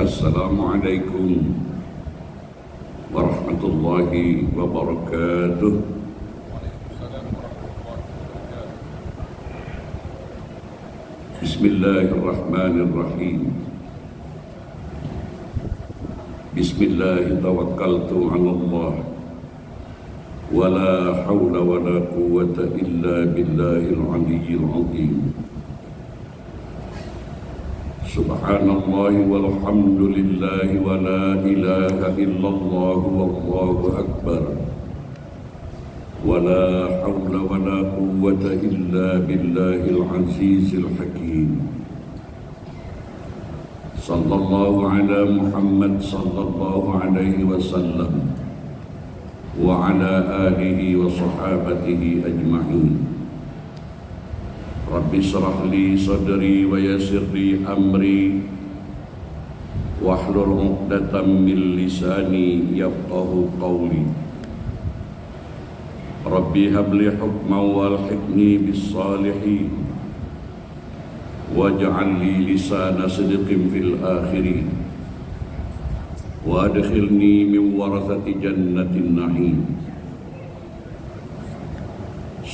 Assalamualaikum warahmatullahi wabarakatuh. Bismillahirrahmanirrahim. Bismillahi tawakkaltu 'ala Allah wa la hawla wa la quwwata illa billahil 'aliyyil 'azim. Subhanallahi walhamdulillahi wa la ilaha illallah wallahu akbar wa la hawla wa la quwwata illa billahil azizil hakim. Sallallahu ala Muhammad sallallahu alaihi wasallam wa ala alihi wa sahabatihi ajma'in. Rabbi shrah li sadri wa yassir li amri wahlul 'uqdatam min lisani yafqahu qawli. Rabbi habli hukman walhiqni bis salihin waj'al li lisana sidqin fil akhirin wa adkhilni min warathati jannatin na'im.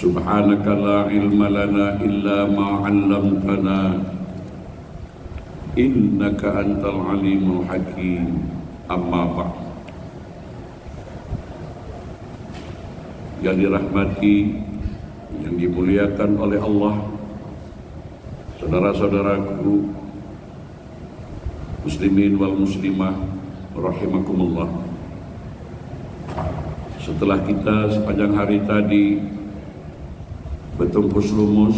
Subhanaka la ilma lana illa ma 'allamtana innaka antal alimul hakim. Amma ba'd. Yang dirahmati, yang dimuliakan oleh Allah, saudara-saudaraku muslimin wal muslimah rahimakumullah. Setelah kita sepanjang hari tadi bertungkus lumus,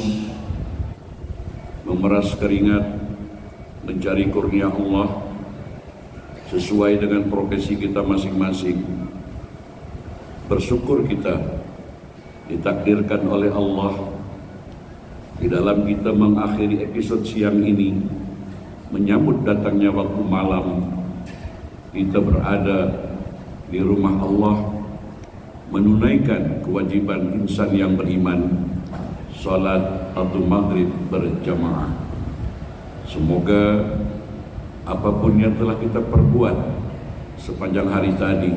memeras keringat, mencari kurnia Allah sesuai dengan profesi kita masing-masing, bersyukur kita ditakdirkan oleh Allah di dalam kita mengakhiri episode siang ini, menyambut datangnya waktu malam, kita berada di rumah Allah, menunaikan kewajiban insan yang beriman, salat atau maghrib berjamaah. Semoga apapun yang telah kita perbuat sepanjang hari tadi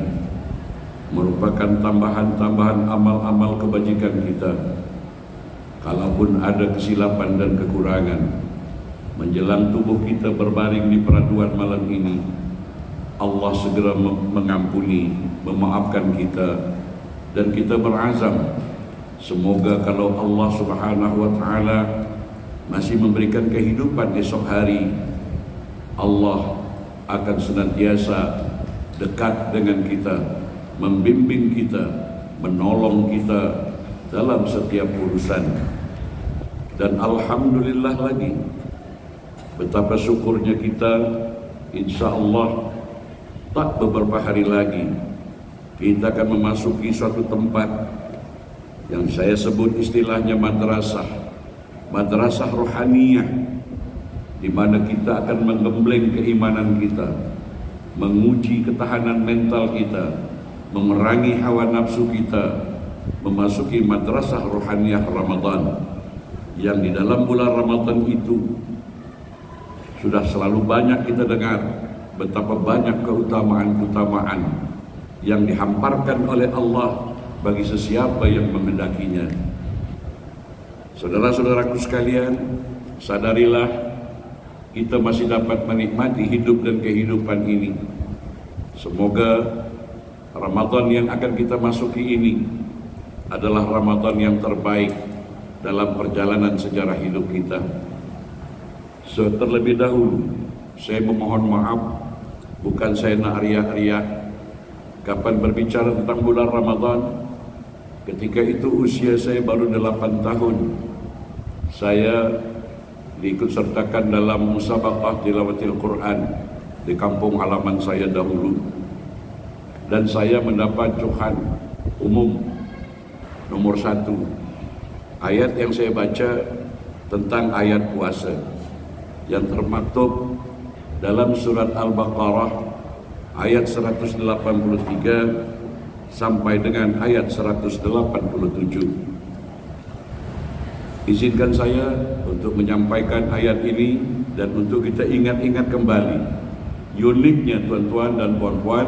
merupakan tambahan-tambahan amal-amal kebajikan kita. Kalaupun ada kesilapan dan kekurangan menjelang tubuh kita berbaring di peraduan malam ini, Allah segera mengampuni, memaafkan kita, dan kita berazam semoga kalau Allah Subhanahu wa ta'ala masih memberikan kehidupan esok hari, Allah akan senantiasa dekat dengan kita, membimbing kita, menolong kita dalam setiap urusan. Dan alhamdulillah lagi, betapa syukurnya kita, insya Allah tak beberapa hari lagi kita akan memasuki suatu tempat yang saya sebut istilahnya madrasah rohaniyah, di mana kita akan menggembleng keimanan kita, menguji ketahanan mental kita, memerangi hawa nafsu kita, memasuki madrasah rohaniyah Ramadan, yang di dalam bulan Ramadan itu sudah selalu banyak kita dengar betapa banyak keutamaan-keutamaan yang dihamparkan oleh Allah bagi sesiapa yang menghendakinya. Saudara-saudaraku sekalian, sadarilah kita masih dapat menikmati hidup dan kehidupan ini. Semoga Ramadan yang akan kita masuki ini adalah Ramadan yang terbaik dalam perjalanan sejarah hidup kita. Terlebih dahulu saya memohon maaf, bukan saya nak riak-riak kapan berbicara tentang bulan Ramadan. Ketika itu usia saya baru 8 tahun. Saya diikut sertakan dalam musabaqah tilawatil Quran di kampung halaman saya dahulu, dan saya mendapat johan umum nomor 1. Ayat yang saya baca tentang ayat puasa yang termaktub dalam surat Al-Baqarah ayat 183 sampai dengan ayat 187. Izinkan saya untuk menyampaikan ayat ini dan untuk kita ingat-ingat kembali Uniknya tuan-tuan dan puan-puan,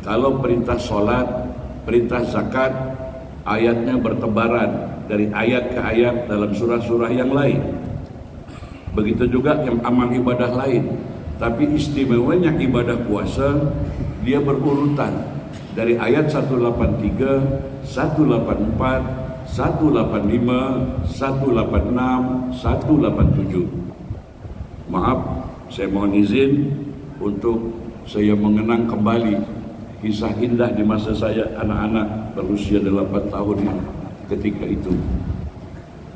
kalau perintah sholat, perintah zakat, ayatnya bertebaran dari ayat ke ayat dalam surah-surah yang lain. Begitu juga yang amal ibadah lain. Tapi istimewanya ibadah puasa, dia berurutan dari ayat 183, 184, 185, 186, 187. Maaf, saya mohon izin untuk saya mengenang kembali kisah indah di masa saya anak-anak berusia 8 tahun ketika itu.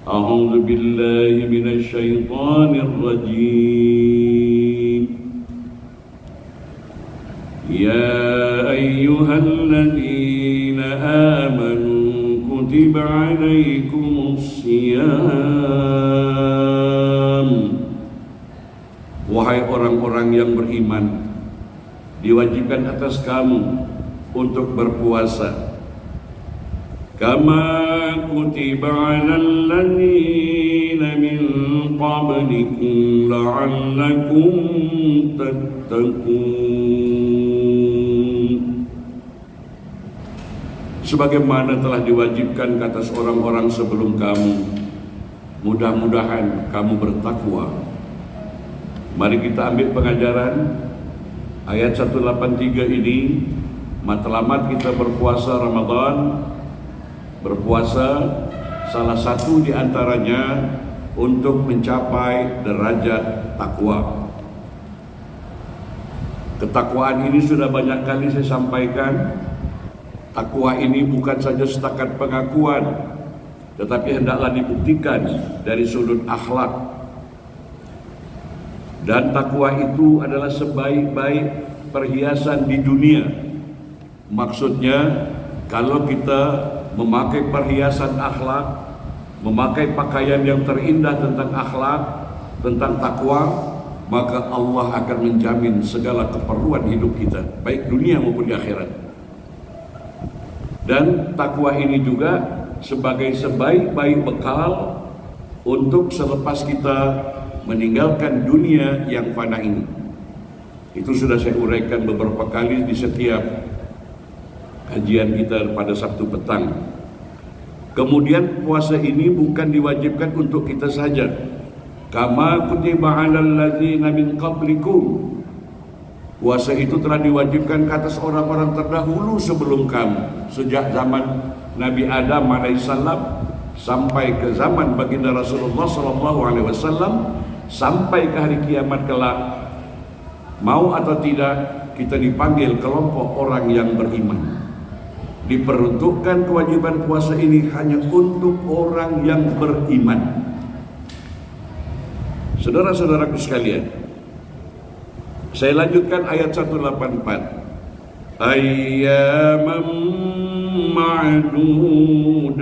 A'udzu billahi minasy syaithanir rajim. Ya ayyuhalladzina amanu kutiba 'alaikumus shiyam. Wahai orang-orang yang beriman, diwajibkan atas kamu untuk berpuasa. Kama kutiba 'alal ladzina min qablikum la'allakum tattaqun. Sebagaimana telah diwajibkan ke atas orang-orang sebelum kamu, mudah-mudahan kamu bertakwa. Mari kita ambil pengajaran ayat 183 ini. Matlamat kita berpuasa Ramadan, berpuasa salah satu di antaranya untuk mencapai derajat takwa. Ketakwaan ini sudah banyak kali saya sampaikan. Takwa ini bukan saja setakat pengakuan, tetapi hendaklah dibuktikan dari sudut akhlak. Dan takwa itu adalah sebaik-baik perhiasan di dunia. Maksudnya, kalau kita memakai perhiasan akhlak, memakai pakaian yang terindah tentang akhlak, tentang takwa, maka Allah akan menjamin segala keperluan hidup kita, baik dunia maupun di akhirat. Dan takwa ini juga sebagai sebaik-baik bekal untuk selepas kita meninggalkan dunia yang fana ini. Itu sudah saya uraikan beberapa kali di setiap kajian kita pada Sabtu petang. Kemudian puasa ini bukan diwajibkan untuk kita saja. Kama kutiba 'alal ladzina min qablikum. Puasa itu telah diwajibkan ke atas orang-orang terdahulu sebelum kamu, sejak zaman Nabi Adam alaihissalam sampai ke zaman baginda Rasulullah sallallahu alaihi wasallam, sampai ke hari kiamat kelak. Mau atau tidak, kita dipanggil kelompok orang yang beriman. Diperuntukkan kewajiban puasa ini hanya untuk orang yang beriman. Saudara-saudaraku sekalian, saya lanjutkan ayat 184. Ayyaman ma'dudat,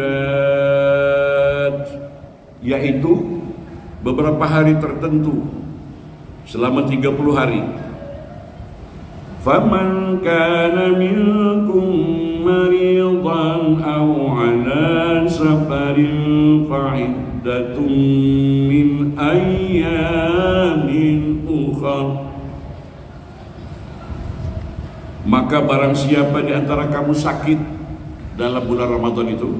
yaitu beberapa hari tertentu selama 30 hari. Faman kana minkum maridan aw ala safarin fa'iddatun min ayyamin ukhra. Maka barang siapa di antara kamu sakit dalam bulan Ramadan itu,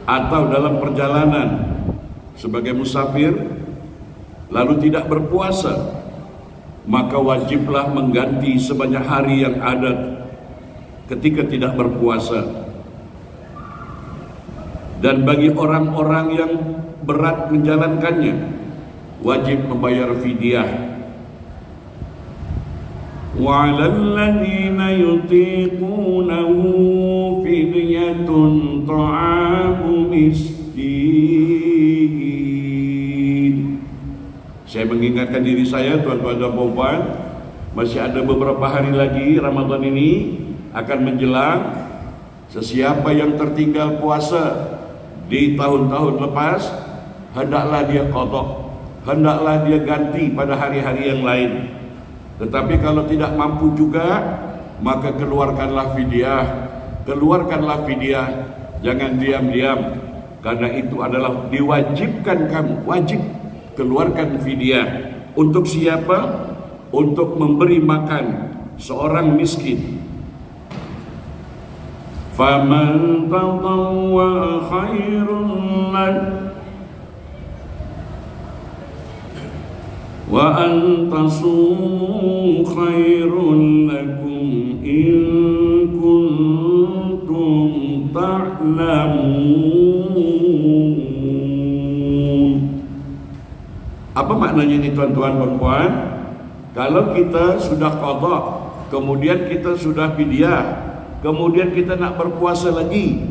atau dalam perjalanan sebagai musafir lalu tidak berpuasa, maka wajiblah mengganti sebanyak hari yang ada ketika tidak berpuasa. Dan bagi orang-orang yang berat menjalankannya, wajib membayar fidyah. Wa 'alal ladzina yutiqunahu fidyatun ta'amu miskin. Saya mengingatkan diri saya, tuan-tuan dan puan-puan, masih ada beberapa hari lagi Ramadan ini akan menjelang. Sesiapa yang tertinggal puasa di tahun-tahun lepas, hendaklah dia qadha, hendaklah dia ganti pada hari-hari yang lain. Tetapi kalau tidak mampu juga, maka keluarkanlah fidyah. Keluarkanlah fidyah, jangan diam-diam, karena itu adalah diwajibkan kamu, wajib keluarkan fidyah. Untuk siapa? untuk memberi makan seorang miskin. Faman tatawwa khairun lahu wa an tasumu khairun lakum in kuntum ta'lamun. Apa maknanya ini tuan-tuan dan puan? Kalau kita sudah qada, kemudian kita sudah fidyah, kemudian kita nak berpuasa lagi,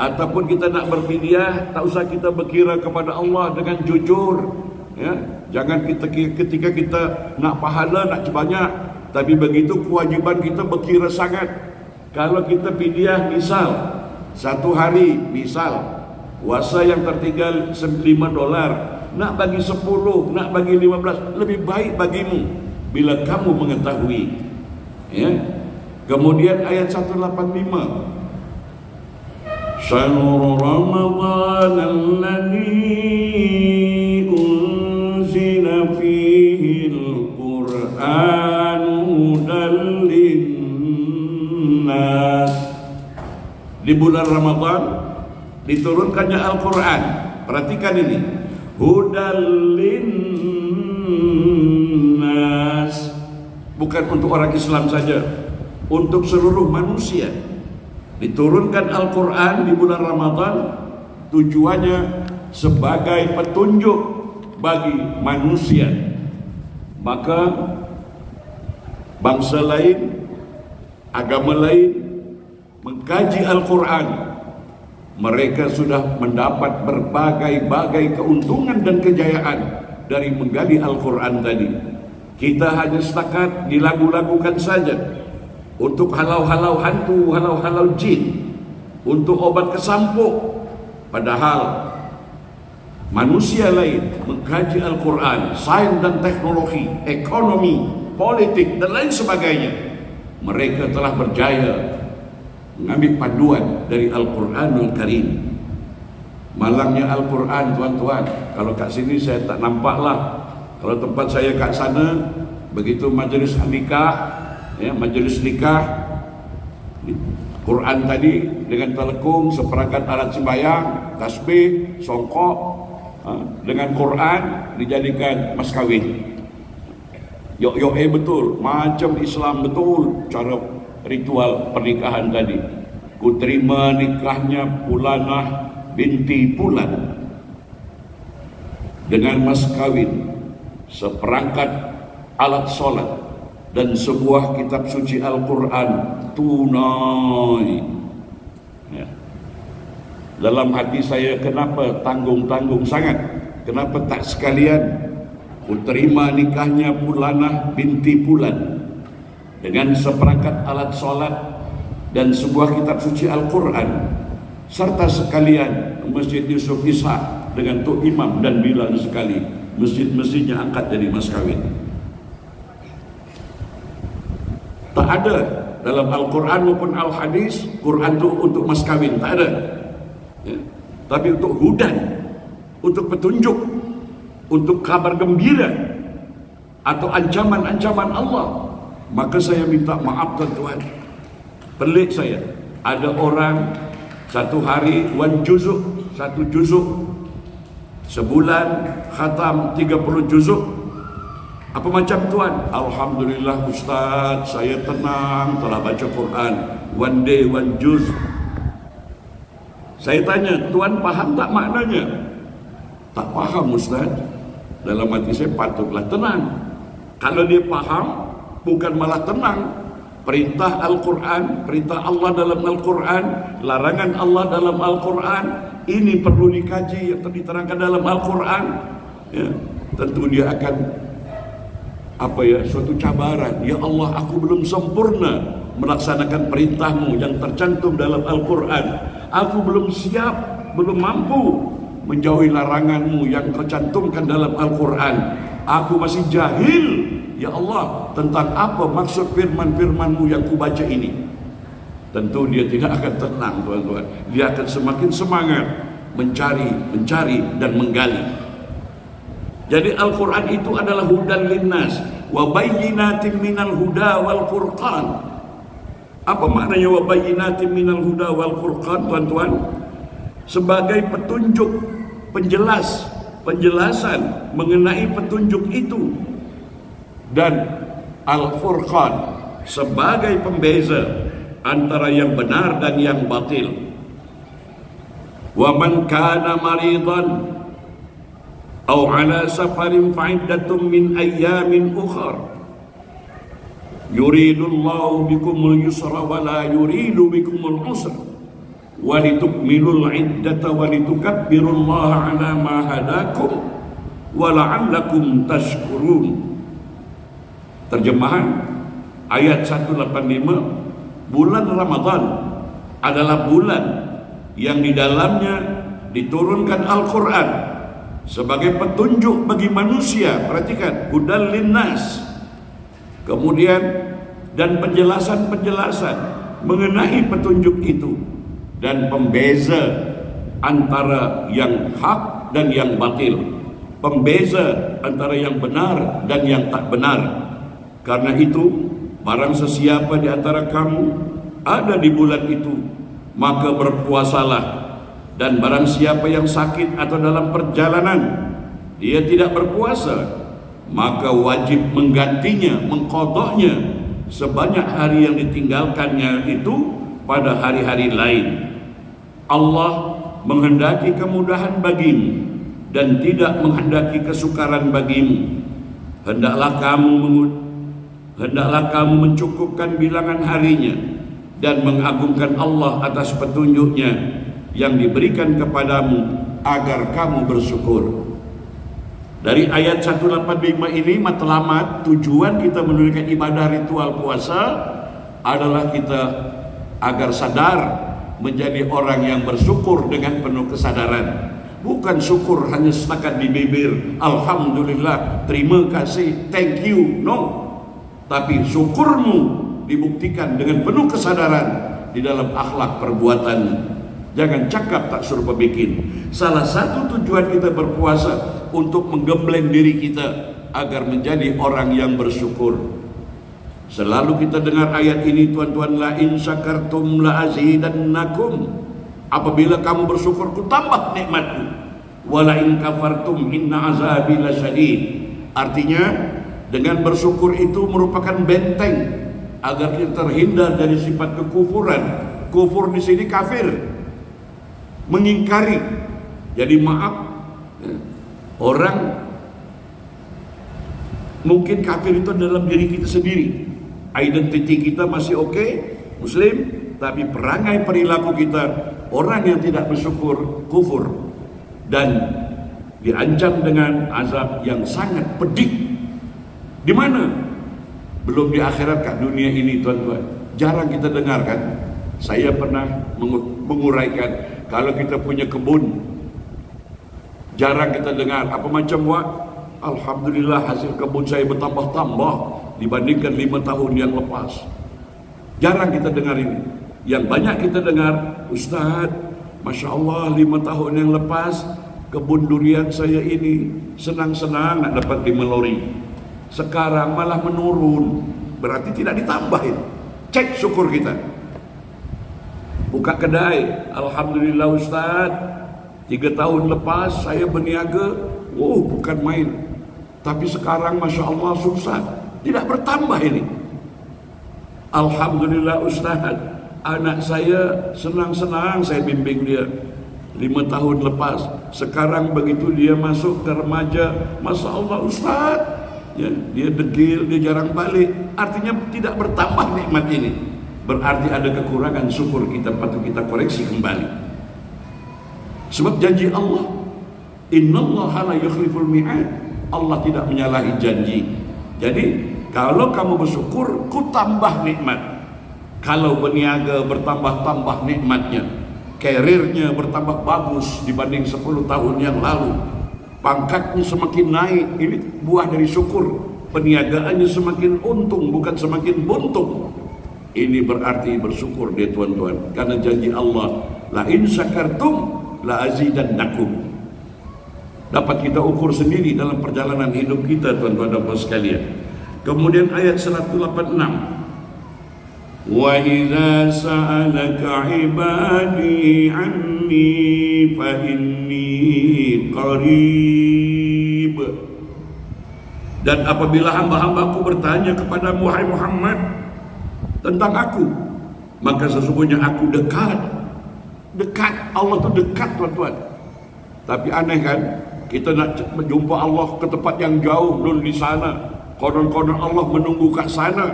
ataupun kita nak berfidyah, tak usah kita berkira kepada Allah dengan jujur, ya. Jangan ketika kita nak pahala nak banyak, tapi begitu kewajiban kita berkira sangat. Kalau kita fidyah misal satu hari, misal puasa yang tertinggal $5, nak bagi 10, nak bagi 15, lebih baik bagimu bila kamu mengetahui, ya. Kemudian ayat 185, Syahrul Ramadhan alladzi unzila fihi al-Qur'an hudan linnas. Di bulan Ramadan diturunkannya Al-Quran. Perhatikan ini, hudan linnas, bukan untuk orang Islam saja, untuk seluruh manusia. Diturunkan Al-Quran di bulan Ramadan tujuannya sebagai petunjuk bagi manusia. Maka bangsa lain, agama lain mengkaji Al-Quran, mereka sudah mendapat berbagai-bagai keuntungan dan kejayaan dari menggali Al-Quran tadi. Kita hanya setakat dilagu-lagukan saja untuk halau-halau hantu, halau-halau jin, untuk obat kesampuk. Padahal manusia lain mengkaji Al-Quran, sains dan teknologi, ekonomi, politik dan lain sebagainya. Mereka telah berjaya mengambil panduan dari Al-Quranul Karim. Malangnya Al-Quran, tuan-tuan, kalau kat sini saya tak nampak lah. Kalau tempat saya kat sana, begitu majlis nikah, ya, majlis nikah, Quran tadi dengan telekung, seperangkat alat sembahyang, tasbih, songkok, dengan Quran dijadikan mas kawin. Yok-yok betul, macam Islam betul cara ritual pernikahan tadi. Ku terima nikahnya Pulanah binti Pulan dengan mas kawin, seperangkat alat solat dan sebuah kitab suci Al-Quran tunai. Ya. Dalam hati saya, kenapa tanggung-tanggung sangat? Kenapa tak sekalian ku terima nikahnya Pulanah binti Pulan dengan seperangkat alat solat dan sebuah kitab suci Al-Quran, serta sekalian Masjid Yusuf Ishak dengan Tok Imam dan Bilal sekali, masjid-masjidnya angkat jadi mas kawin. Tak ada dalam Al-Quran maupun Al-Hadis Quran itu untuk mas kawin, tak ada, ya. Tapi untuk hudan, untuk petunjuk, untuk kabar gembira atau ancaman-ancaman Allah. Maka saya minta maaf tuan-tuan, pelik saya, ada orang satu hari 1 juzuk, 1 juzuk, sebulan khatam 30 juzuk. Apa macam tuan? Alhamdulillah Ustaz, saya tenang telah baca Quran, 1 day 1 juz. Saya tanya, tuan faham tak maknanya? Tak faham Ustaz. Dalam hati saya, patutlah tenang. Kalau dia faham, bukan malah tenang. Perintah Al-Quran, perintah Allah dalam Al-Quran, larangan Allah dalam Al-Quran, ini perlu dikaji yang diterangkan dalam Al-Quran, ya. Tentu dia akan suatu cabaran. Ya Allah, aku belum sempurna melaksanakan perintahmu yang tercantum dalam Al-Quran. Aku belum siap, belum mampu menjauhi laranganmu yang tercantumkan dalam Al-Quran. Aku masih jahil, ya Allah, tentang apa maksud firman-firman-Mu yang kubaca ini. Tentu dia tidak akan tenang, tuan-tuan. Dia akan semakin semangat mencari dan menggali. Jadi Al-Quran itu adalah hudan linnas, wa bayyinatin minal huda wal furqan. Apa maknanya wa bayyinatin minal huda wal furqan, tuan-tuan? Sebagai petunjuk, penjelasan mengenai petunjuk itu, dan al-furqan sebagai pembeza antara yang benar dan yang batil. Wa man kana maridan aw ala safarin fa'iddatun min ayyamin ukhra yuridullahu bikumul yusra wa la yuridu bikumul usra wa litukmilul iddata wa litukabbirullaha ala ma hadakum wa la'allakum tashkurun. Terjemahan ayat 185, bulan Ramadan adalah bulan yang di dalamnya diturunkan Al-Quran sebagai petunjuk bagi manusia. Perhatikan, hudal linnas. Kemudian dan penjelasan-penjelasan mengenai petunjuk itu, dan pembeza antara yang hak dan yang batil, pembeza antara yang benar dan yang tak benar. Karena itu, barang sesiapa di antara kamu ada di bulan itu, maka berpuasalah. Dan barang siapa yang sakit atau dalam perjalanan dia tidak berpuasa, maka wajib menggantinya, mengqadahnya sebanyak hari yang ditinggalkannya itu pada hari-hari lain. Allah menghendaki kemudahan bagimu dan tidak menghendaki kesukaran bagimu. Hendaklah kamu mencukupkan bilangan harinya dan mengagungkan Allah atas petunjuknya yang diberikan kepadamu agar kamu bersyukur. Dari ayat 185 ini matlamat tujuan kita menunaikan ibadah ritual puasa adalah kita agar sadar menjadi orang yang bersyukur dengan penuh kesadaran. Bukan syukur hanya setakat di bibir, alhamdulillah, terima kasih, thank you, no. Tapi syukurmu dibuktikan dengan penuh kesadaran di dalam akhlak perbuatan. Jangan cakap tak serupa bikin. Salah satu tujuan kita berpuasa untuk menggembleng diri kita agar menjadi orang yang bersyukur. Selalu kita dengar ayat ini, tuan-tuan, la in syakartum la azidannakum. Apabila kamu bersyukur, ku tambah nikmatku. Wa la in kafartum inna azabi lasyadid. Artinya, dengan bersyukur itu merupakan benteng agar kita terhindar dari sifat kekufuran. Kufur di sini kafir, mengingkari. Jadi maaf, orang mungkin kafir itu dalam diri kita sendiri. Identiti kita masih oke, Muslim, tapi perangai perilaku kita orang yang tidak bersyukur, kufur, dan diancam dengan azab yang sangat pedih. Di mana? Belum di akhirat, kat dunia ini, tuan-tuan. Jarang kita dengar kan? Saya pernah menguraikan, kalau kita punya kebun, jarang kita dengar apa macam buat, alhamdulillah hasil kebun saya bertambah-tambah dibandingkan 5 tahun yang lepas. Jarang kita dengar ini. Yang banyak kita dengar, Ustaz, Masya Allah 5 tahun yang lepas kebun durian saya ini senang-senang nak dapat 5 lori. Sekarang malah menurun, berarti tidak ditambahin. Cek syukur kita. Buka kedai, alhamdulillah Ustaz, 3 tahun lepas saya berniaga, bukan main. Tapi sekarang Masya Allah susah, tidak bertambah ini. Alhamdulillah Ustaz, anak saya senang-senang saya bimbing dia 5 tahun lepas. Sekarang begitu dia masuk ke remaja, Masya Allah Ustaz, ya, dia degil, dia jarang balik. Artinya tidak bertambah nikmat ini. Berarti ada kekurangan syukur kita, patut kita koreksi kembali. Sebab janji Allah, innallaha la yukhliful mi'ad. Allah tidak menyalahi janji. Jadi kalau kamu bersyukur, ku tambah nikmat. Kalau berniaga, bertambah-tambah nikmatnya. Karirnya bertambah bagus dibanding 10 tahun yang lalu. Pangkatnya semakin naik, ini buah dari syukur. Perniagaannya semakin untung, bukan semakin buntung. Ini berarti bersyukur dia, tuan-tuan. Karena janji Allah, la in syakartum la azidannakum. Dapat kita ukur sendiri dalam perjalanan hidup kita, tuan-tuan dan puan sekalian. Kemudian ayat 186. Wa idza sa'alaka 'ibadi 'anni fa inni qarib. Dan apabila hamba-hambaku bertanya kepadamu wahai Muhammad tentang aku, maka sesungguhnya aku dekat. Dekat, Allah itu dekat tuan-tuan. Tapi aneh kan, kita nak menjumpa Allah ke tempat yang jauh dulu di sana. Konon-konon Allah menunggu kat sana.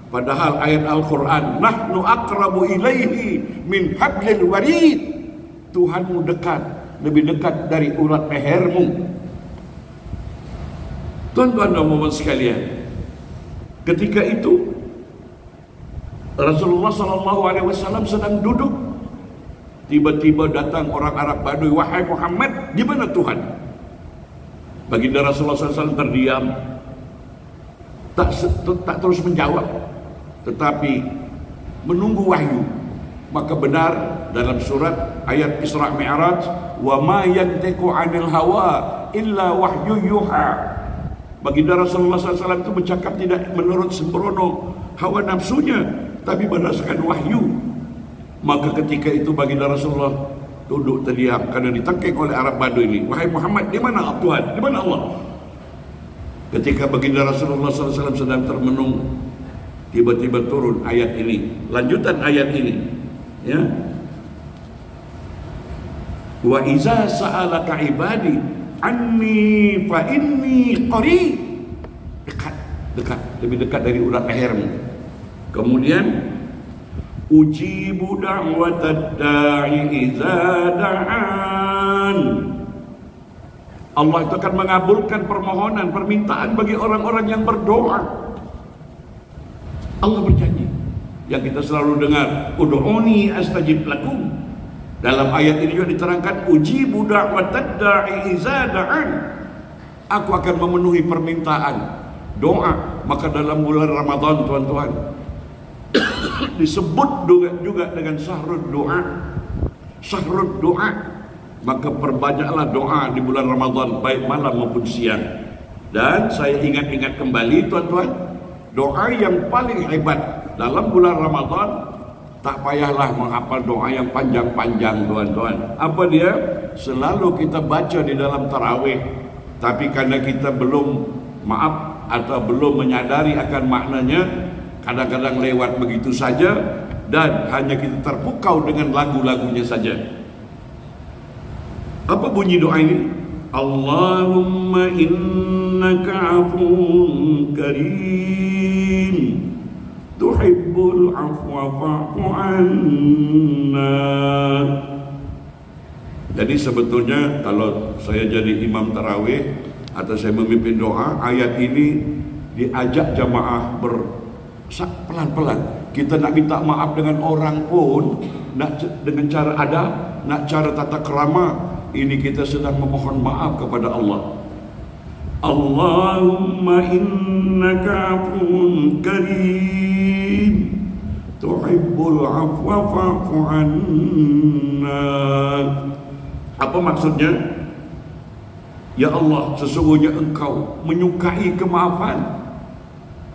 Padahal ayat Al-Quran, nahnu aqrabu ilaihi min hablil warid. Tuhanmu dekat, lebih dekat dari urat lehermu. Tuan-tuan dan puan sekalian, ketika itu Rasulullah SAW sedang duduk. Tiba-tiba datang orang Arab Badui, wahai Muhammad, di mana Tuhan? Baginda Rasulullah SAW terdiam, tak terus menjawab, tetapi menunggu wahyu. Maka benar dalam surat ayat Isra Mi'raj, wa ma yantiqu 'anil hawa illa wahyu yuha. Baginda Rasulullah SAW itu bercakap tidak menurut sembrono hawa nafsunya, tapi berdasarkan wahyu. Maka ketika itu baginda Rasulullah duduk terdiam karena ditangkap oleh Arab Badui ini. Wahai Muhammad, di mana Tuhan? Di mana Allah? Ketika baginda Rasulullah SAW sedang termenung, tiba-tiba turun ayat ini, lanjutan ayat ini, ya. Wa iza sa'alaka ibadi anni fa inni qarib. Dekat, lebih dekat dari urat lehermu. Kemudian ujibu da'watad da'i iza da'an. Allah itu akan mengabulkan permohonan, permintaan bagi orang-orang yang berdoa. Allah berjanji. Yang kita selalu dengar, ud'uni astajib lakum. Dalam ayat ini juga diterangkan, ujibu da'watad da'i iza da'an. Aku akan memenuhi permintaan doa. Maka dalam bulan Ramadan, tuan-tuan, disebut juga dengan syahrul doa. Syahrul doa. Maka perbanyaklah doa di bulan Ramadan, baik malam maupun siang. Dan saya ingat-ingat kembali, tuan-tuan, doa yang paling hebat dalam bulan Ramadan, tak payahlah menghafal doa yang panjang-panjang, tuan-tuan. Apa dia? Selalu kita baca di dalam tarawih. Tapi karena kita belum atau belum menyadari akan maknanya, kadang-kadang lewat begitu saja dan hanya kita terpukau dengan lagu-lagunya saja. Apa bunyi doa ini? Allahumma innaka afuwun karim tuhibbul afwa fa'fu anna. Jadi sebetulnya kalau saya jadi imam tarawih atau saya memimpin doa, ayat ini diajak jamaah pelan-pelan. Kita nak minta maaf dengan orang pun, nak dengan cara adab, nak cara tata kerama, ini kita sedang memohon maaf kepada Allah. Allahumma innaka afuwun karim tuhibbul afwa fa'fu anna. Apa maksudnya? Ya Allah, sesungguhnya Engkau menyukai kemaafan.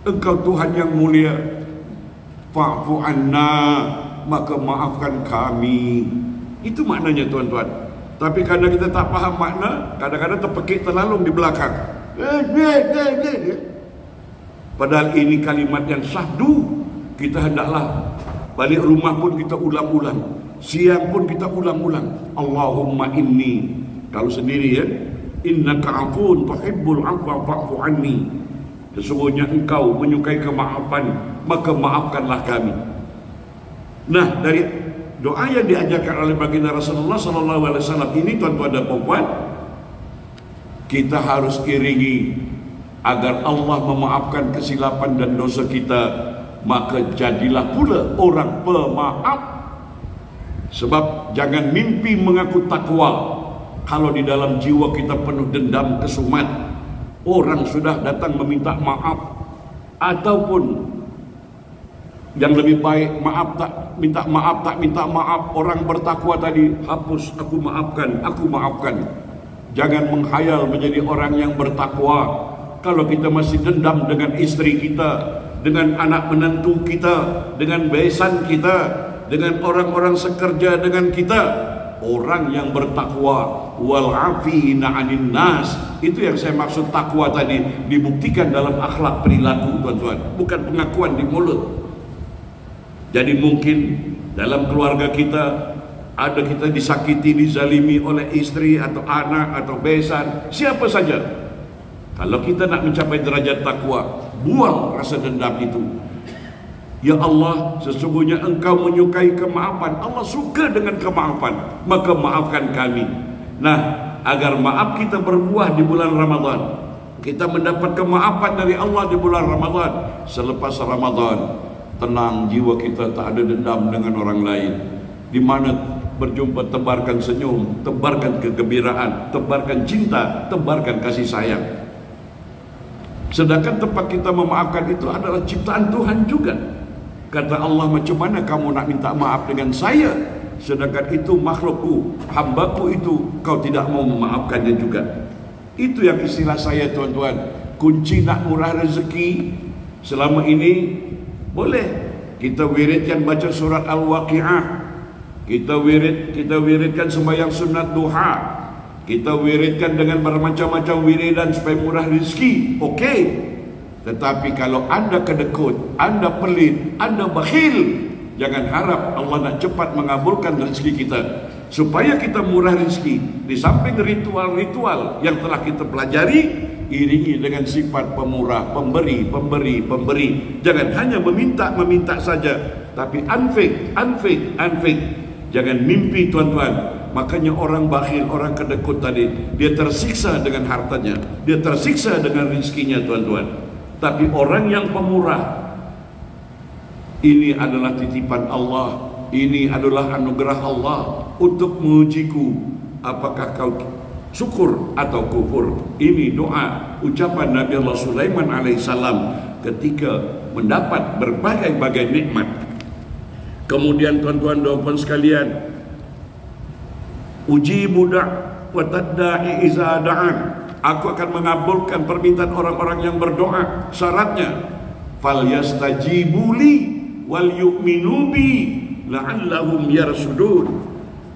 Engkau Tuhan yang mulia. Fa'fu anna, maka maafkan kami. Itu maknanya, tuan-tuan. Tapi karena kita tak faham makna, kadang-kadang terpekik terlalung di belakang. Padahal ini kalimat yang syahdu. Kita hendaklah balik rumah pun kita ulang-ulang, siang pun kita ulang-ulang. Allahumma inni, kalau sendiri ya, innaka afun tuhibbul afwa fa'fu anni. Sesungguhnya Engkau menyukai kemaafan, maka maafkanlah kami. Nah, dari doa yang diajarkan oleh baginda Rasulullah SAW ini, tuan-tuan dan puan, kita harus iringi agar Allah memaafkan kesilapan dan dosa kita. Maka jadilah pula orang pemaaf. Sebab jangan mimpi mengaku takwa kalau di dalam jiwa kita penuh dendam kesumat. Orang sudah datang meminta maaf, ataupun yang lebih baik, maaf tak minta maaf. Orang bertakwa tadi, hapus, aku maafkan. Jangan menghayal menjadi orang yang bertakwa Kalau kita masih dendam dengan istri kita, dengan anak menantu kita, dengan besan kita, dengan orang-orang sekerja dengan kita, orang yang bertakwa, wal afina 'anil nas, itu yang saya maksud takwa tadi, dibuktikan dalam akhlak perilaku, tuan-tuan, bukan pengakuan di mulut. Jadi mungkin dalam keluarga kita ada kita disakiti, dizalimi oleh istri atau anak atau besan, siapa saja. Kalau kita nak mencapai derajat takwa, buang rasa dendam itu. Ya Allah, sesungguhnya Engkau menyukai kemaafan. Allah suka dengan kemaafan, maka maafkan kami. Nah, agar maaf kita berbuah di bulan Ramadan, kita mendapat kemaafan dari Allah di bulan Ramadan. Selepas Ramadan, tenang jiwa kita, tak ada dendam dengan orang lain. Di mana berjumpa, tebarkan senyum, tebarkan kegembiraan, tebarkan cinta, tebarkan kasih sayang. Sedangkan tempat kita memaafkan itu adalah ciptaan Tuhan juga. Kata Allah, macam mana kamu nak minta maaf dengan saya, sedangkan itu makhlukku, hambaku itu, kau tidak mau memaafkannya juga. Itu yang istilah saya, tuan-tuan. Kunci nak murah rezeki selama ini, boleh kita wiridkan baca surat Al-Waqi'ah, kita wiridkan sembahyang sunat duha, kita wiridkan dengan bermacam-macam wiridan supaya murah rezeki, okey. Tetapi kalau anda kedekut, anda pelit, anda bakhil, jangan harap Allah nak cepat mengabulkan rezeki kita. Supaya kita murah rezeki, di samping ritual-ritual yang telah kita pelajari, iringi dengan sifat pemurah, pemberi. Jangan hanya meminta saja, tapi anfik. Jangan mimpi, tuan-tuan. Makanya orang bakhil, orang kedekut tadi, dia tersiksa dengan hartanya, dia tersiksa dengan rezekinya, tuan-tuan. Tapi orang yang pemurah, ini adalah titipan Allah, ini adalah anugerah Allah untuk mengujiku, apakah kau syukur atau kufur. Ini doa ucapan Nabi Allah Sulaiman alaihissalam ketika mendapat berbagai-bagai nikmat. Kemudian tuan-tuan dan puan sekalian, ujibu wa tadda'i iza da'an, aku akan mengabulkan permintaan orang-orang yang berdoa. Syaratnya, falyastajibuli wal yu'minu bi la'allahum yarsudun.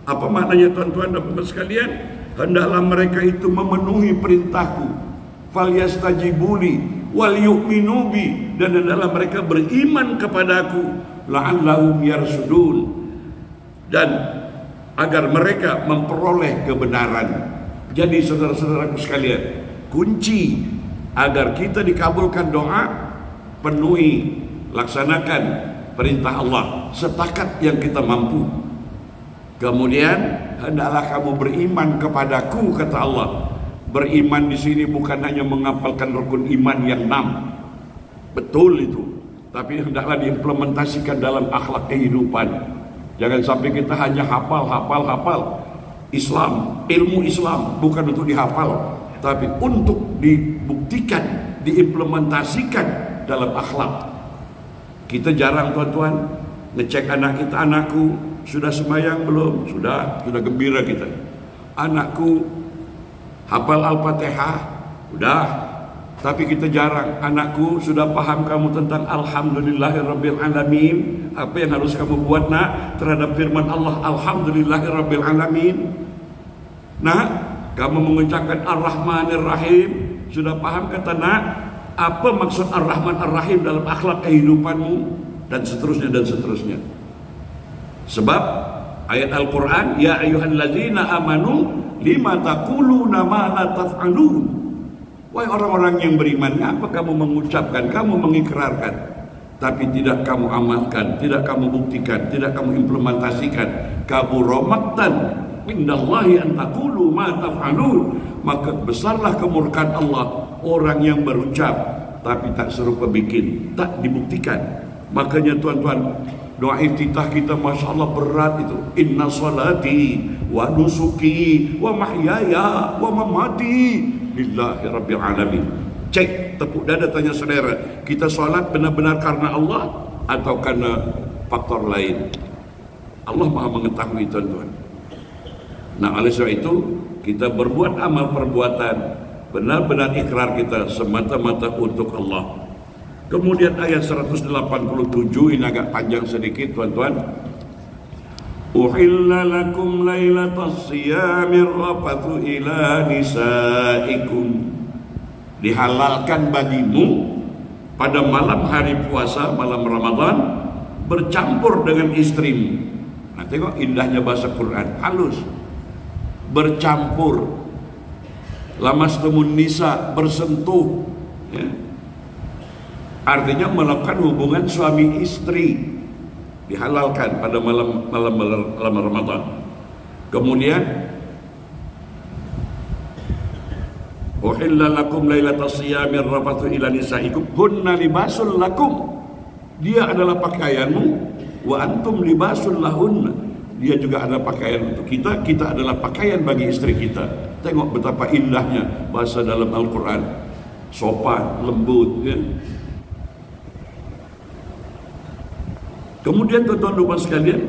Apa maknanya, tuan-tuan dan puan sekalian? Hendaklah mereka itu memenuhi perintahku, falyastajibuli wal yu'minu bi, dan hendaklah mereka beriman kepadaku, la'allahum yarsudun, dan agar mereka memperoleh kebenaran. Jadi saudara-saudaraku sekalian, kunci agar kita dikabulkan doa, penuhi, laksanakan perintah Allah setakat yang kita mampu. Kemudian hendaklah kamu beriman kepadaku, kata Allah. Beriman di sini bukan hanya menghafalkan rukun iman yang 6, betul itu, tapi hendaklah diimplementasikan dalam akhlak kehidupan. Jangan sampai kita hanya hafal. Islam, ilmu Islam bukan untuk dihafal, tapi untuk dibuktikan, diimplementasikan dalam akhlak. Kita jarang, tuan-tuan, ngecek anak kita. Anakku sudah sembahyang belum? Sudah gembira kita. Anakku hafal Al-Fatihah? Sudah. Tapi kita jarang, anakku sudah paham kamu tentang Alhamdulillahirabbil alamin? Apa yang harus kamu buat, nak, terhadap firman Allah Alhamdulillahirabbil alamin? Nak, kamu mengucapkan Ar-Rahmanir Rahim, sudah paham kata nak apa maksud Ar-Rahman Ar-Rahim dalam akhlak kehidupanmu? Dan seterusnya. Sebab ayat Al-Quran, ya ayyuhallazina amanu lima taquluna ma la taf'alun. Wahai orang-orang yang beriman, ngapa kamu mengucapkan, kamu mengikrarkan, tapi tidak kamu amalkan, tidak kamu buktikan, tidak kamu implementasikan? Kabura maqtan indallahi an taqulu ma taf'alun. Maka besarlah kemurkaan Allah orang yang berucap tapi tak serupa bikin, tak dibuktikan. Makanya tuan-tuan, doa iftitah kita Masya Allah berat itu. Inna salati wa nusuki wa mahyaya wa mamati lillahi rabbil alamin. Cek, tepuk dada, tanya saudara, kita solat benar-benar karena Allah atau karena faktor lain? Allah Maha mengetahui, tuan-tuan. Nah, oleh sebab itu kita berbuat amal perbuatan benar-benar ikrar kita semata-mata untuk Allah. Kemudian ayat 187 ini agak panjang sedikit tuan-tuan. Uhilla lakum lailatas siyamir rafathu ila nisaikum. Dihalalkan bagimu pada malam hari puasa, malam Ramadan, bercampur dengan istrimu. Nah, tengok indahnya bahasa Quran, halus. Bercampur. Lamastumun nisa, bersentuh, ya. Artinya melakukan hubungan suami istri, dihalalkan pada malam Ramadan. Kemudian uhilla lakum lailatas siyamir rafathu ila nisaikum hunna libasul lakum. Dia adalah pakaianmu, wa antum libasul lahunna. Dia juga adalah pakaian untuk kita, kita adalah pakaian bagi istri kita. Tengok betapa indahnya bahasa dalam Al-Quran, sopan, lembut, ya. Kemudian tuan-tuan sekalian,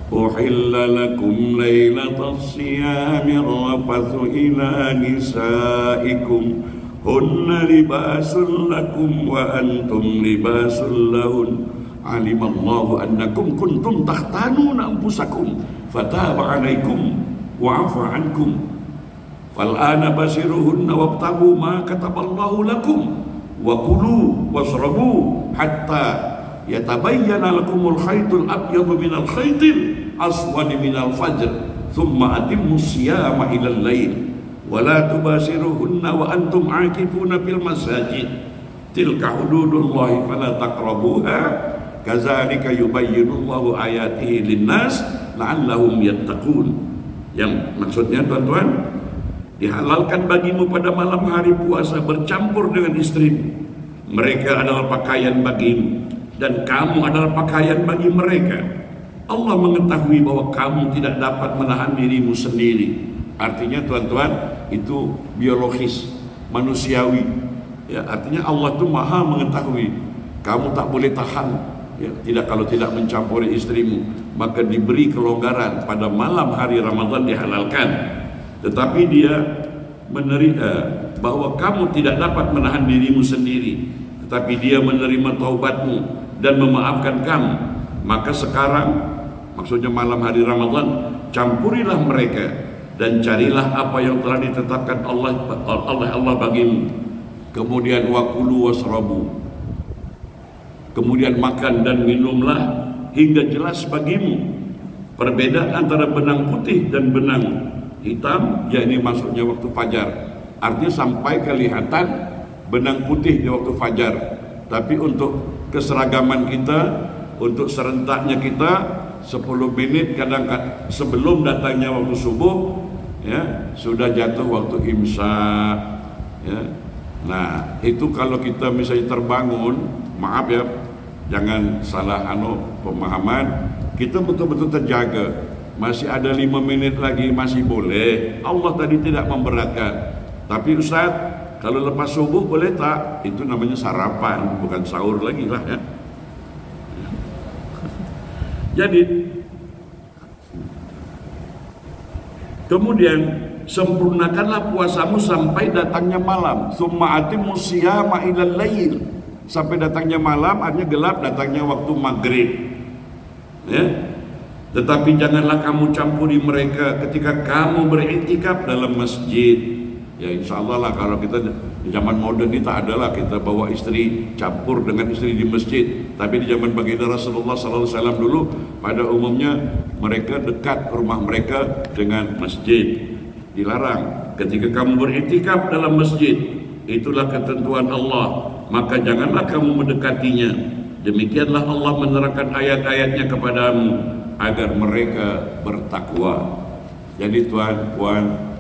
uhilla lakum lailatas siyamir rafathu ila nisaikum hunna libasul lakum wa antum libasul lahun alimallahu annakum kuntum takhtanuna anfusakum fataba alaikum wa afa ankum fal'ana basiruhunna wabtagu ma kataballahu lakum wa kulu wasrabu hatta yatabayyana lakumul khaytul abyadu minal khaytil aswadi minal fajr thumma atimmu siyama ilal lail wa la tubasiruhunna wa antum aakifuna fil masajid tilka hududullahi fala taqrabuha kadzalika yubayyinullahu ayatihi linnas la'allahum yattaqun. Yang maksudnya tuan-tuan, dihalalkan bagimu pada malam hari puasa bercampur dengan istrimu. Mereka adalah pakaian bagimu dan kamu adalah pakaian bagi mereka. Allah mengetahui bahwa kamu tidak dapat menahan dirimu sendiri. Artinya tuan-tuan, itu biologis, manusiawi, ya. Artinya Allah itu maha mengetahui. Kamu tak boleh tahan, ya. Tidak, kalau tidak mencampuri istrimu, maka diberi kelonggaran pada malam hari Ramadan dihalalkan. Tetapi dia menerima bahwa kamu tidak dapat menahan dirimu sendiri, tetapi dia menerima taubatmu dan memaafkan kamu. Maka sekarang, maksudnya malam hari Ramadan, campurilah mereka dan carilah apa yang telah ditetapkan Allah bagimu. Kemudian wakulu wasrabu, kemudian makan dan minumlah hingga jelas bagimu perbedaan antara benang putih dan benang hitam, yakni maksudnya waktu fajar. Artinya sampai kelihatan benang putih di waktu fajar. Tapi untuk keseragaman kita, untuk serentaknya kita, 10 menit kadang-kadang sebelum datangnya waktu subuh, ya, sudah jatuh waktu imsak, ya. Nah, itu kalau kita misalnya terbangun, maaf ya, jangan salah pemahaman, kita betul-betul terjaga. Masih ada 5 menit lagi, masih boleh. Allah tadi tidak memberatkan. Tapi Ustaz, kalau lepas subuh boleh tak? Itu namanya sarapan, bukan sahur lagi lah, ya. Jadi kemudian sempurnakanlah puasamu sampai datangnya malam. Summa atimmu siyama ilal lail. Sampai datangnya malam, artinya gelap, datangnya waktu maghrib, ya. Tetapi janganlah kamu campuri mereka ketika kamu beriktikaf dalam masjid. Ya insya Allah lah, kalau kita di zaman modern ini tak adalah kita bawa istri campur dengan istri di masjid. Tapi di zaman baginda Rasulullah SAW dulu, pada umumnya mereka dekat rumah mereka dengan masjid. Dilarang ketika kamu beriktikaf dalam masjid. Itulah ketentuan Allah, maka janganlah kamu mendekatinya. Demikianlah Allah menerangkan ayat-ayatnya kepadamu agar mereka bertakwa. Jadi tuan-puan,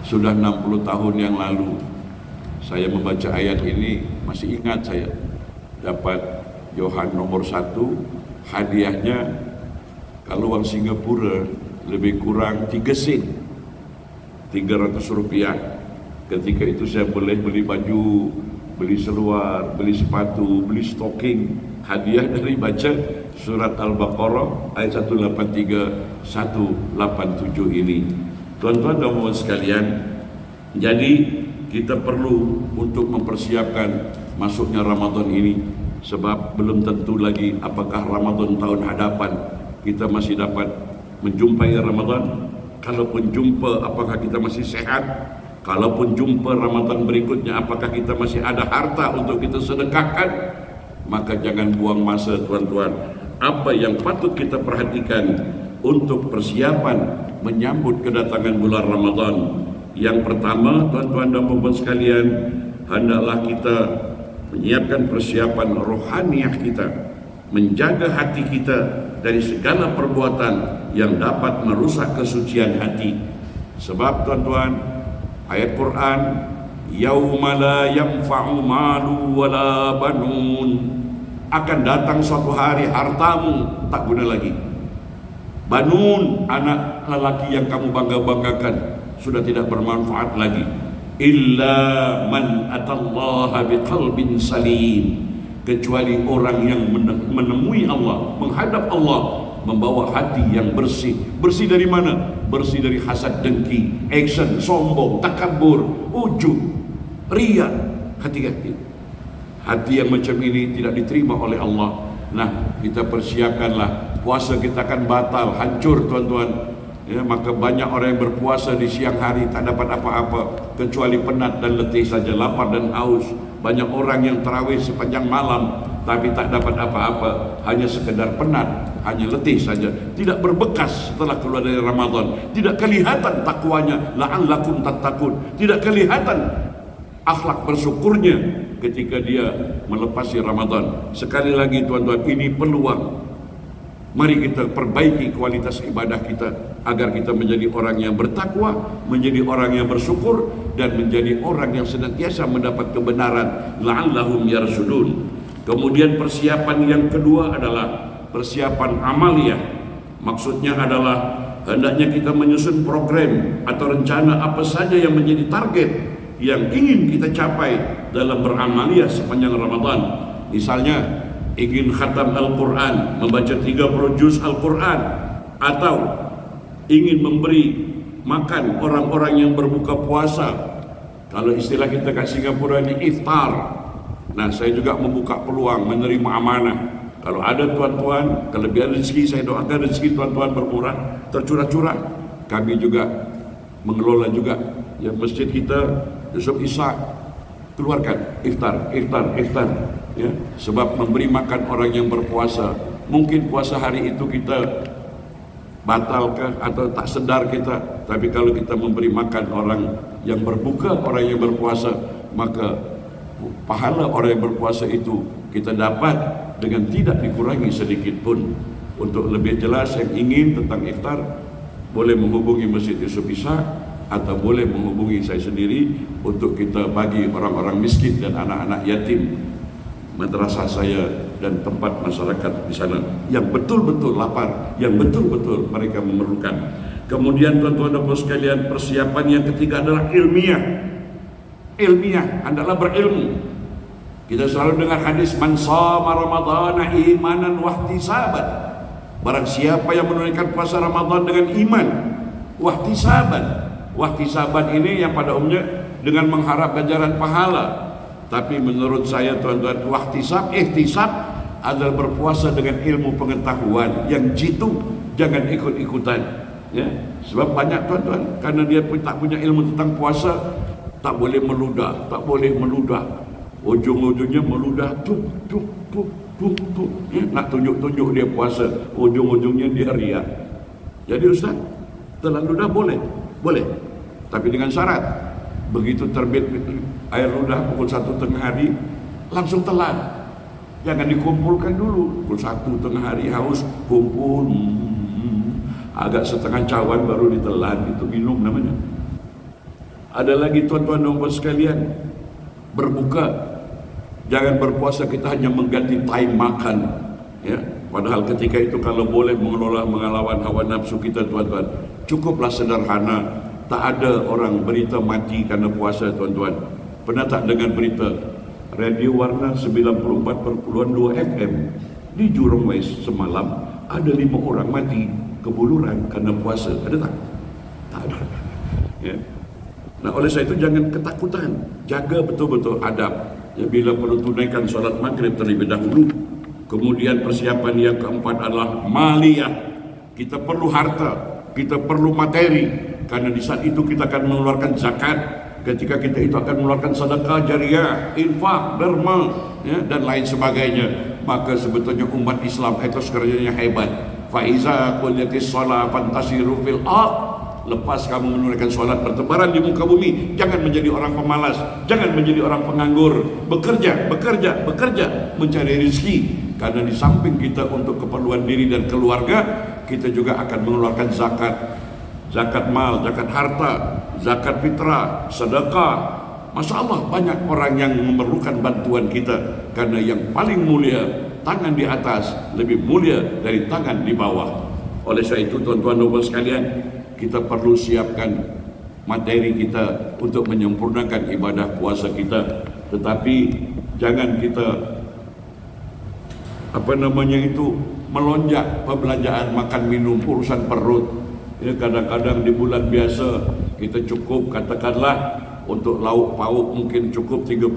sudah 60 tahun yang lalu saya membaca ayat ini, masih ingat saya dapat Johan nomor 1, hadiahnya kalau uang Singapura lebih kurang 3 sen, 300 rupiah. Ketika itu saya boleh beli baju beli seluar, beli sepatu, beli stocking, hadiah dari baca surat Al-Baqarah ayat 183, 187 ini. Tuan-tuan dan puan sekalian, jadi kita perlu untuk mempersiapkan masuknya Ramadan ini, sebab belum tentu lagi apakah Ramadan tahun hadapan kita masih dapat menjumpai Ramadan. Kalaupun jumpa, apakah kita masih sehat? Kalaupun jumpa Ramadan berikutnya, apakah kita masih ada harta untuk kita sedekahkan? Maka jangan buang masa, tuan-tuan. Apa yang patut kita perhatikan untuk persiapan menyambut kedatangan bulan Ramadan? Yang pertama, tuan-tuan dan puan sekalian, hendaklah kita menyiapkan persiapan rohaniah kita, menjaga hati kita dari segala perbuatan yang dapat merusak kesucian hati. Sebab tuan-tuan, ayat Quran, yauma la yanfa'u malu wala banun, akan datang suatu hari hartamu tak guna lagi. Banun, anak lelaki yang kamu bangga-banggakan, sudah tidak bermanfaat lagi. Illa man atallaha biqalbin salim, kecuali orang yang menemui Allah, menghadap Allah, membawa hati yang bersih. Bersih dari mana? Bersih dari hasad, dengki, action, sombong, takabur, ujub, riya. Hati-hati. Hati yang macam ini tidak diterima oleh Allah. Nah, kita persiapkanlah. Puasa kita akan batal, hancur, tuan-tuan. Ya, maka banyak orang yang berpuasa di siang hari tak dapat apa-apa kecuali penat dan letih saja, lapar dan haus. Banyak orang yang tarawih sepanjang malam tapi tak dapat apa-apa, hanya sekedar penat, hanya letih saja, tidak berbekas setelah keluar dari Ramadan. Tidak kelihatan takwanya, la'allakum tattaqun, tidak kelihatan akhlak bersyukurnya ketika dia melepasi Ramadan. Sekali lagi tuan-tuan, ini peluang. Mari kita perbaiki kualitas ibadah kita agar kita menjadi orang yang bertakwa, menjadi orang yang bersyukur, dan menjadi orang yang senantiasa mendapat kebenaran, la'allahum yarsudun. Kemudian persiapan yang kedua adalah persiapan amaliyah. Maksudnya adalah hendaknya kita menyusun program atau rencana apa saja yang menjadi target yang ingin kita capai dalam beramaliyah sepanjang Ramadan. Misalnya ingin khatam Al-Quran, membaca 30 juz Al-Quran, atau ingin memberi makan orang-orang yang berbuka puasa. Kalau istilah kita kat Singapura ini iftar. Nah, saya juga membuka peluang menerima amanah. Kalau ada tuan-tuan kelebihan rezeki, saya doakan rezeki tuan-tuan bermurah, tercurah-curah. Kami juga mengelola juga ya masjid kita, Yusuf Ishak, keluarkan iftar ya, sebab memberi makan orang yang berpuasa. Mungkin puasa hari itu kita batalkah atau tak sedar kita, tapi kalau kita memberi makan orang yang berbuka, orang yang berpuasa, maka pahala orang yang berpuasa itu kita dapat dengan tidak dikurangi sedikit pun. Untuk lebih jelas yang ingin tentang iftar, boleh menghubungi Masjid Yusuf Ishak atau boleh menghubungi saya sendiri untuk kita bagi orang-orang miskin dan anak-anak yatim madrasah saya dan tempat masyarakat di sana yang betul-betul lapar, yang betul-betul mereka memerlukan. Kemudian tuan-tuan dan puan sekalian, persiapan yang ketiga adalah ilmiah. Ilmiah, hendaklah berilmu. Kita selalu dengar hadis man shama ramadhana imanan wahtisaban. Barang siapa yang menunaikan puasa Ramadan dengan iman, wahtisaban. Wahtisaban ini yang pada umumnya dengan mengharap ganjaran pahala. Tapi menurut saya tuan-tuan, wahtisab, ihtisab adalah berpuasa dengan ilmu pengetahuan yang jitu, jangan ikut-ikutan. Ya, sebab banyak tuan-tuan karena dia pun tak punya ilmu tentang puasa, tak boleh meludah, tak boleh meludah. Ujung-ujungnya meludah tuk ya, nak tunjuk-tunjuk dia puasa, ujung-ujungnya dia riak. Jadi ustaz, telan ludah boleh, tapi dengan syarat begitu terbit air ludah pukul 1 tengah hari langsung telan, jangan dikumpulkan dulu. Pukul 1 tengah hari haus, kumpul agak setengah cawan baru ditelan, itu minum namanya. Ada lagi tuan-tuan dan puan sekalian, berbuka. Jangan berpuasa kita hanya mengganti time makan, ya. Padahal ketika itu kalau boleh mengelawan hawa nafsu kita tuan-tuan, cukuplah sederhana. Tak ada orang berita mati karena puasa tuan-tuan. Pernah tak dengar berita Radio Warna 94,2 FM di Jurong West semalam ada 5 orang mati kebuluran karena puasa. Ada tak? Tak ada. Ya. Nah, oleh sebab itu jangan ketakutan, jaga betul-betul adab. Ya, bila perlu tunaikan solat maghrib terlebih dahulu. Kemudian persiapan yang keempat adalah maliyah. Kita perlu harta, kita perlu materi, karena di saat itu kita akan mengeluarkan zakat. Ketika kita itu akan mengeluarkan sedekah jariah, infak, derma, ya, dan lain sebagainya. Maka sebetulnya umat Islam itu kerjanya hebat. Faiza quliyatis shalah fantasiru fil ardh. Lepas kamu menunaikan solat, bertebaran di muka bumi. Jangan menjadi orang pemalas, jangan menjadi orang penganggur. Bekerja, bekerja, bekerja, mencari rezeki. Karena di samping kita untuk keperluan diri dan keluarga, kita juga akan mengeluarkan zakat. Zakat mal, zakat harta, zakat fitrah, sedekah. Masya Allah, banyak orang yang memerlukan bantuan kita. Karena yang paling mulia, tangan di atas lebih mulia dari tangan di bawah. Oleh sebab itu, tuan-tuan dan puan sekalian, kita perlu siapkan materi kita untuk menyempurnakan ibadah puasa kita. Tetapi jangan kita melonjak perbelanjaan makan minum, urusan perut. Ya, kadang-kadang di bulan biasa kita cukup, katakanlah untuk lauk pauk mungkin cukup $30,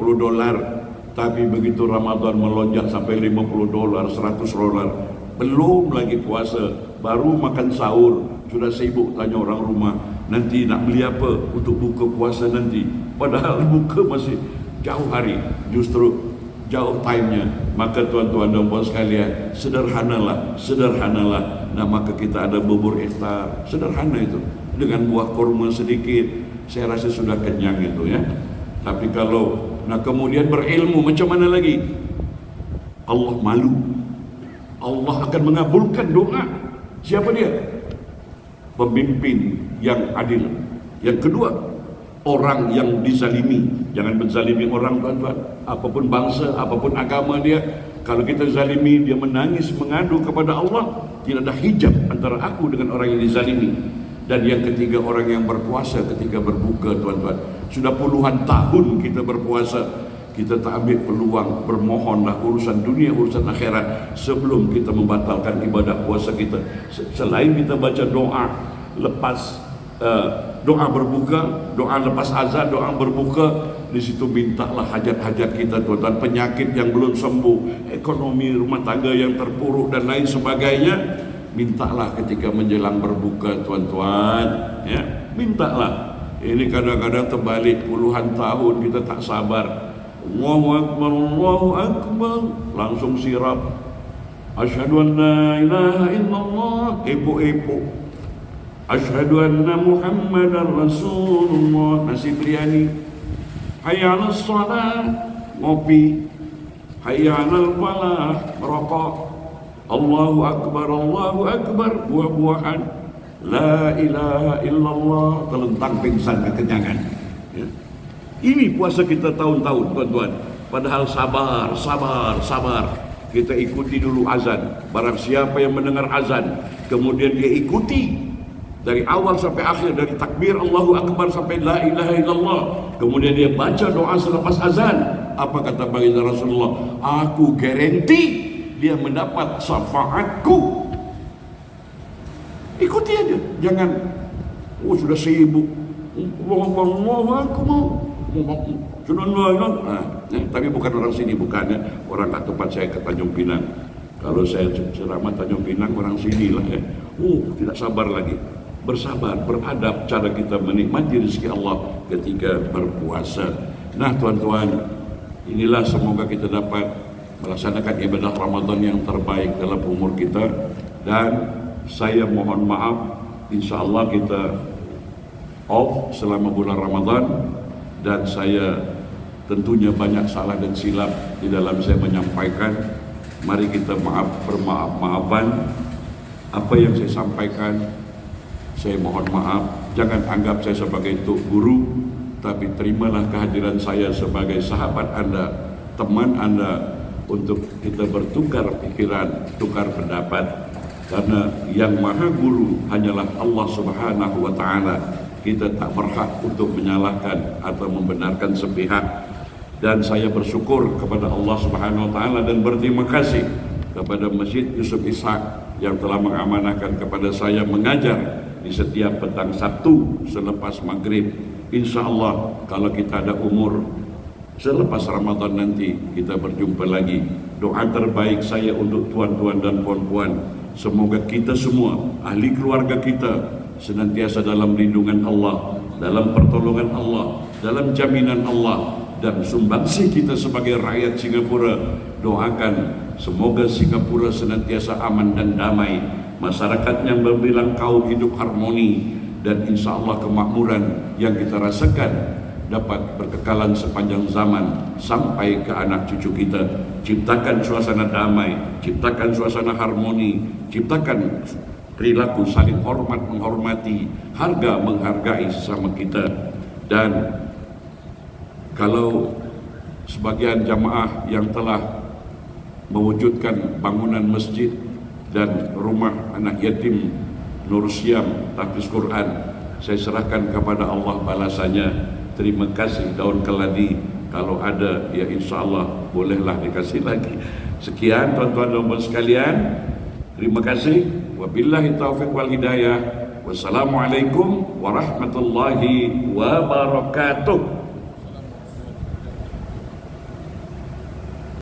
tapi begitu Ramadan melonjak sampai $50, $100, belum lagi puasa, baru makan sahur sudah sibuk tanya orang rumah, nanti nak beli apa untuk buka puasa nanti, padahal buka masih jauh hari, justru jauh timenya. Maka tuan-tuan dan puan sekalian, sederhanalah, sederhanalah. Nah, maka kita ada bubur iftar, sederhana itu, dengan buah kurma sedikit, saya rasa sudah kenyang itu, ya. Tapi kalau kemudian berilmu, macam mana lagi? Allah malu, Allah akan mengabulkan doa. Siapa dia? Pemimpin yang adil. Yang kedua, orang yang dizalimi. Jangan menzalimi orang, tuan-tuan. Apapun bangsa, apapun agama dia, kalau kita zalimi, dia menangis, mengadu kepada Allah, tidak ada hijab antara aku dengan orang yang dizalimi. Dan yang ketiga, orang yang berpuasa ketika berbuka, tuan-tuan. Sudah puluhan tahun kita berpuasa, kita tak ambil peluang, bermohonlah urusan dunia, urusan akhirat sebelum kita membatalkan ibadah puasa kita. Selain kita baca doa lepas doa berbuka, doa lepas azan, doa berbuka, di situ mintalah hajat-hajat kita, tuan-tuan. Penyakit yang belum sembuh, ekonomi rumah tangga yang terpuruk dan lain sebagainya, mintalah ketika menjelang berbuka, tuan-tuan, ya, mintalah. Ini kadang-kadang terbalik, puluhan tahun kita tak sabar. Allahu Akbar, Allahu Akbar, langsung sirap. Asyhadu an la ilaha illallah, epok-epok. Asyhadu anna Muhammadar Rasulullah, nasi biryani. Hayya 'alas shalah, ngopi. Hayya 'alal falah, merokok. Allahu Akbar, buah-buahan. La ilaha illallah, telentang pingsan kekenyangan. Ya. Ini puasa kita tahun-tahun, tuan-tuan. Padahal sabar. Kita ikuti dulu azan. Barang siapa yang mendengar azan, kemudian dia ikuti dari awal sampai akhir, dari takbir Allahu Akbar sampai la ilaha illallah. Kemudian dia baca doa selepas azan. Apa kata baginda Rasulullah? Aku garanti dia mendapat syafaatku. Ikuti aja. Jangan, sudah sibuk. Allahu Akbar. Tapi bukan orang sini, bukannya orang kat tempat saya ke Tanjung Pinang. Kalau saya ceramah Tanjung Pinang, orang sini lah, ya. Tidak sabar lagi. Bersabar, beradab cara kita menikmati rezeki Allah ketika berpuasa. Nah, tuan-tuan, inilah semoga kita dapat melaksanakan ibadah Ramadan yang terbaik dalam umur kita. Dan saya mohon maaf, insya Allah kita off selama bulan Ramadan. Dan saya tentunya banyak salah dan silap di dalam saya menyampaikan. Mari kita bermaaf-maafan. Apa yang saya sampaikan, saya mohon maaf. Jangan anggap saya sebagai tuk guru, tapi terimalah kehadiran saya sebagai sahabat Anda, teman Anda, untuk kita bertukar pikiran, tukar pendapat. Karena yang maha guru hanyalah Allah Subhanahu wa ta'ala. Kita tak berhak untuk menyalahkan atau membenarkan sepihak. Dan saya bersyukur kepada Allah Subhanahu wa taala dan berterima kasih kepada Masjid Yusuf Ishak yang telah mengamanahkan kepada saya mengajar di setiap petang Sabtu selepas maghrib. Insya Allah kalau kita ada umur selepas Ramadan nanti kita berjumpa lagi. Doa terbaik saya untuk tuan-tuan dan puan-puan, semoga kita semua, ahli keluarga kita, senantiasa dalam lindungan Allah, dalam pertolongan Allah, dalam jaminan Allah. Dan sumbangsi kita sebagai rakyat Singapura, doakan semoga Singapura senantiasa aman dan damai, masyarakatnya berbilang kaum hidup harmoni, dan insya Allah kemakmuran yang kita rasakan dapat berkekalan sepanjang zaman sampai ke anak cucu kita. Ciptakan suasana damai, ciptakan suasana harmoni, ciptakan perilaku saling hormat menghormati, harga menghargai sesama kita. Dan kalau sebagian jamaah yang telah mewujudkan bangunan masjid dan rumah anak yatim Nur Siam Tahfiz Quran, saya serahkan kepada Allah balasannya. Terima kasih daun keladi, kalau ada ya insya Allah bolehlah dikasih lagi. Sekian tuan-tuan dan puan sekalian, terima kasih. Wabillahi taufiq wal hidayah. Wassalamualaikum warahmatullahi wabarakatuh.